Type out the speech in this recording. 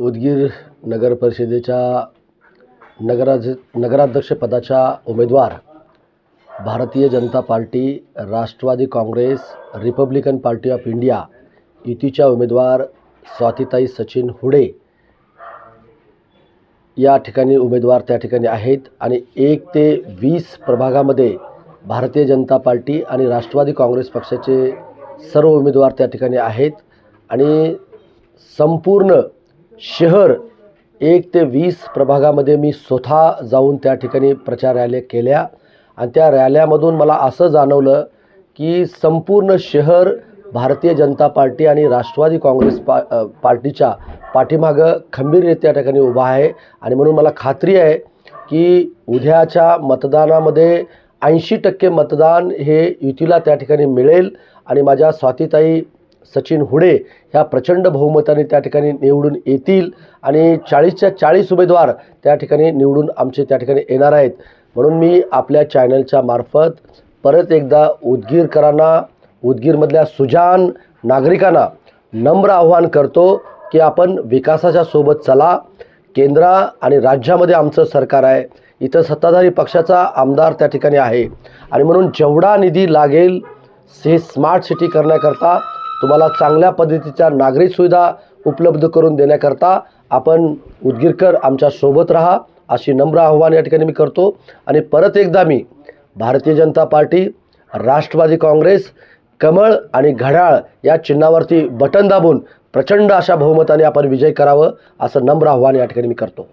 उदगीर नगर परिषदेच्या नगराध्यक्षपदाच्या उमेदवार Bharatiya Janata party, Rashtravadi Congress, Republican party of India युतीच्या उमेदवार स्वातीताई सचिन हुडे या ठिकाणी उमेदवार त्या ठिकाणी आहेत आणि 1 ते 20 प्रभागामध्ये भारतीय जनता पार्टी आणि राष्ट्रवादी काँग्रेस पक्षाचे सर्व उमेदवार त्या ठिकाणी आहेत आणि संपूर्ण शहर 1 ते 20 प्रभागामध्ये मी स्वतः जाऊन त्या ठिकाणी प्रचार रॅल्या केल्या आणि त्या रॅल्यामधून मला असं जाणवलं की संपूर्ण शहर भारतीय जनता पार्टी आणि राष्ट्रवादी काँग्रेस पार्टीच्या पाठीमागं खंबीरपणे त्या ठिकाणी उभा आहे आणि म्हणून मला खात्री आहे की उद्याच्या मतदानामध्ये 80% मतदान हे युतीला त्या ठिकाणी मिळेल आणि माझ्या स्वातीताई सचिन हुडे ह्या प्रचंड बहुमताने त्या ठिकाणी निवडून येतील आणि 40च्या 40 उमेदवार त्या ठिकाणी निवडून आमचे त्या ठिकाणी येणार आहेत। म्हणून मी आपल्या चॅनलच्या मार्फत परत एकदा उदगीरकरांना, उदगीरमधल्या सुजाण नागरिकांना नम्र आव्हान करतो की आपण विकासाच्या सोबत चला। केंद्र आणि राज्यामध्ये आमचं सरकार आहे, इथं सत्ताधारी पक्षाचा आमदार त्या ठिकाणी आहे आणि म्हणून जेवढा निधी लागेल हे स्मार्ट सिटी करण्याकरता, तुम्हाला चांगल्या पद्धतीच्या नागरी सुविधा उपलब्ध करून देण्याकरता आपण उदगीरकर आमच्या सोबत राहा अशी नम्र आव्हान या ठिकाणी मी करतो। आणि परत एकदा मी भारतीय जनता पार्टी, राष्ट्रवादी काँग्रेस, कमळ आणि घड्याळ या चिन्हावरती बटन दाबून प्रचंड अशा बहुमताने आपण विजय करावं असं नम्र आव्हान या ठिकाणी मी करतो।